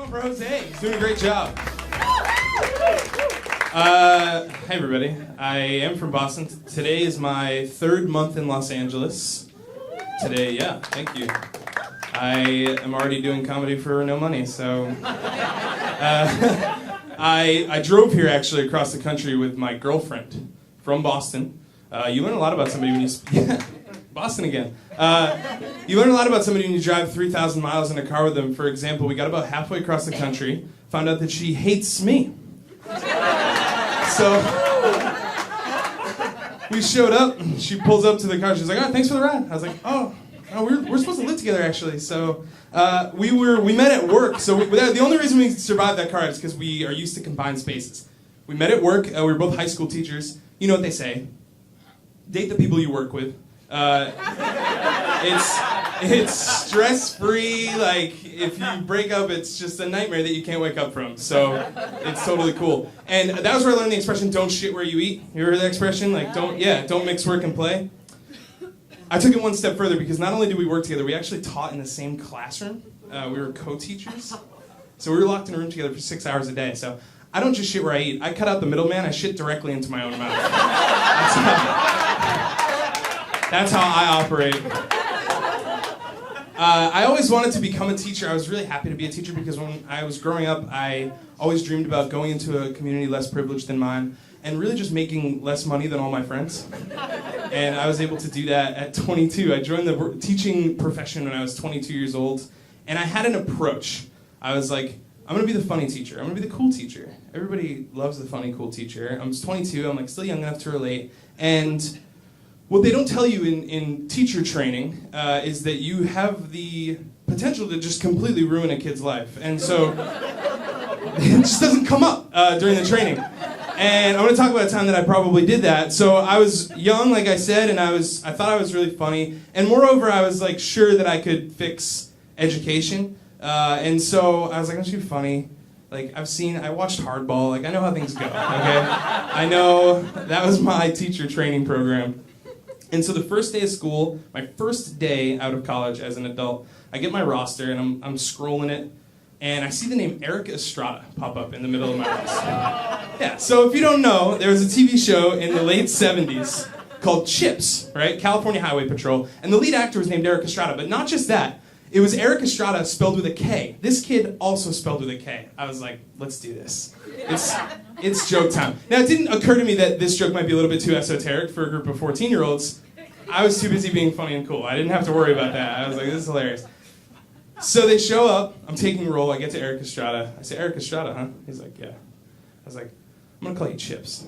on for Jose. He's doing a great job. Hey everybody. I am from Boston. Today is my third month in Los Angeles. Thank you. I am already doing comedy for no money, so... I drove here actually across the country with my girlfriend from Boston. You learn a lot about somebody when you... Boston again. You learn a lot about somebody when you drive 3,000 miles in a car with them. For example, we got about halfway across the country, found out that she hates me. So, we showed up, she pulls up to the car, she's like, all right, thanks for the ride. I was like, oh we're supposed to live together actually. So, we met at work. So, the only reason we survived that car is because we are used to confined spaces. We met at work, we were both high school teachers. You know what they say, date the people you work with. It's stress-free, like, if you break up, it's just a nightmare that you can't wake up from, so it's totally cool. And that was where I learned the expression, don't shit where you eat. You heard that expression? Like, don't mix work and play. I took it one step further because not only did we work together, we actually taught in the same classroom. We were co-teachers. So we were locked in a room together for 6 hours a day, so I don't just shit where I eat. I cut out the middleman, I shit directly into my own mouth. That's how I operate. I always wanted to become a teacher. I was really happy to be a teacher because when I was growing up, I always dreamed about going into a community less privileged than mine and really just making less money than all my friends. And I was able to do that at 22. I joined the teaching profession when I was 22 years old, and I had an approach. I was like, I'm going to be the funny teacher. I'm going to be the cool teacher. Everybody loves the funny, cool teacher. I'm 22. I'm like still young enough to relate. And what they don't tell you in teacher training is that you have the potential to just completely ruin a kid's life. And so it just doesn't come up during the training. And I'm going to talk about a time that I probably did that. So I was young, like I said, and I thought I was really funny. And moreover, I was like sure that I could fix education. And so I was like, I'm just be funny. Like, I watched Hardball. Like, I know how things go, okay? I know that was my teacher training program. And so the first day of school, my first day out of college as an adult, I get my roster and I'm scrolling it, and I see the name Eric Estrada pop up in the middle of my roster. Yeah, so if you don't know, there was a TV show in the late 70s called Chips, right? California Highway Patrol, and the lead actor was named Eric Estrada, but not just that. It was Eric Estrada spelled with a K. This kid also spelled with a K. I was like, let's do this. It's joke time. Now, it didn't occur to me that this joke might be a little bit too esoteric for a group of 14-year-olds. I was too busy being funny and cool. I didn't have to worry about that. I was like, this is hilarious. So they show up. I'm taking roll. I get to Eric Estrada. I say, Eric Estrada, huh? He's like, yeah. I was like, I'm going to call you Chips.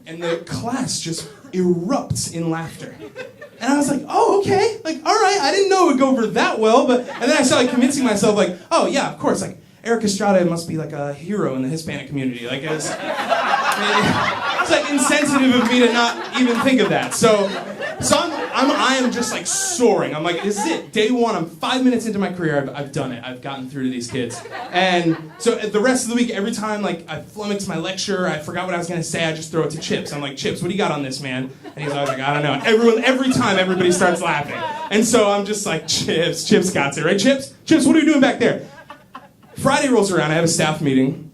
And the class just erupts in laughter. And I was like, oh, okay. Like, all right. I didn't know it would go over that well. And then I started convincing myself, like, oh, yeah, of course. Like, Eric Estrada must be like a hero in the Hispanic community. Like, it's like insensitive of me to not even think of that. So I am just like soaring. I'm like, this is it. Day one, I'm 5 minutes into my career. I've done it. I've gotten through to these kids. And so the rest of the week, every time like I flummoxed my lecture, I forgot what I was going to say, I just throw it to Chips. I'm like, Chips, what do you got on this, man? And he's always like, I don't know. Every time, everybody starts laughing. And so I'm just like, Chips got it, right? Chips, what are you doing back there? Friday rolls around, I have a staff meeting,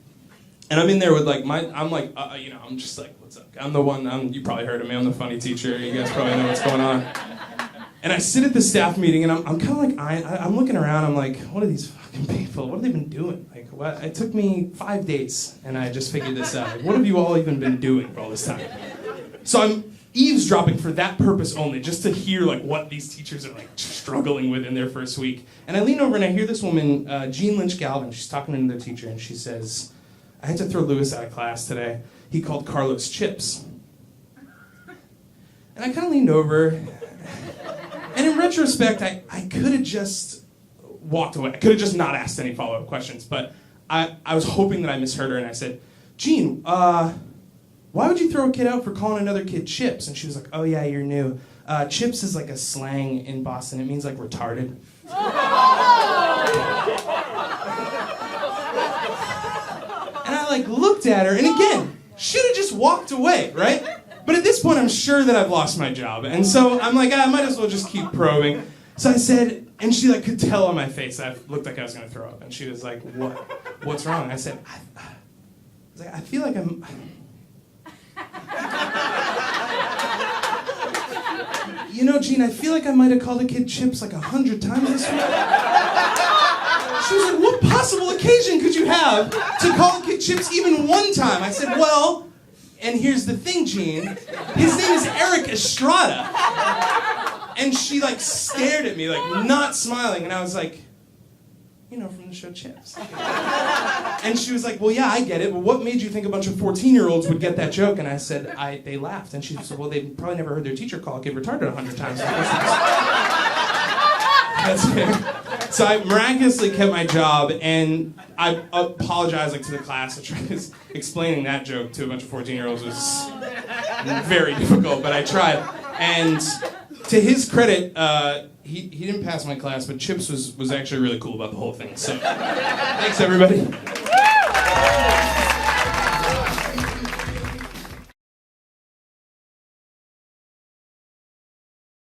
and I'm in there with like I'm just like, what's up? I'm the one, you probably heard of me, I'm the funny teacher, you guys probably know what's going on. And I sit at the staff meeting, and I'm kind of like, I'm looking around, I'm like, what are these fucking people, what have they been doing? Like, what? It took me 5 days, and I just figured this out. Like, what have you all even been doing for all this time? So I'm eavesdropping for that purpose only, just to hear like what these teachers are like struggling with in their first week. And I lean over and I hear this woman, Jean Lynch Galvin, she's talking to another teacher, and she says, I had to throw Lewis out of class today. He called Carlos Chips. And I kind of leaned over, and in retrospect, I could have just walked away. I could have just not asked any follow-up questions, but I was hoping that I misheard her, and I said, Jean, why would you throw a kid out for calling another kid Chips? And she was like, oh yeah, you're new. Chips is like a slang in Boston. It means like retarded. And I like looked at her, and again, should have just walked away, right? But at this point, I'm sure that I've lost my job. And so I'm like, I might as well just keep probing. So I said, And she like could tell on my face that I looked like I was gonna throw up. And she was like, "What? What's wrong?" I said, I feel like I'm." You know, Gene, I feel like I might have called a kid Chips like 100 times this week. She was like, "What possible occasion could you have to call a kid Chips even one time?" I said, "Well, and here's the thing, Gene. His name is Eric Estrada." And she like stared at me, like not smiling, and I was like, "You know, from the show Chips." And she was like, "Well, yeah, I get it, but what made you think a bunch of 14-year-olds would get that joke?" And I said, they laughed. And she said, "Well, they probably never heard their teacher call a kid retarded 100 times." That's fair. So I miraculously kept my job, and I apologized like to the class. Because explaining that joke to a bunch of 14-year-olds was very difficult, but I tried. And to his credit, he didn't pass my class, but Chips was actually really cool about the whole thing. So thanks, everybody.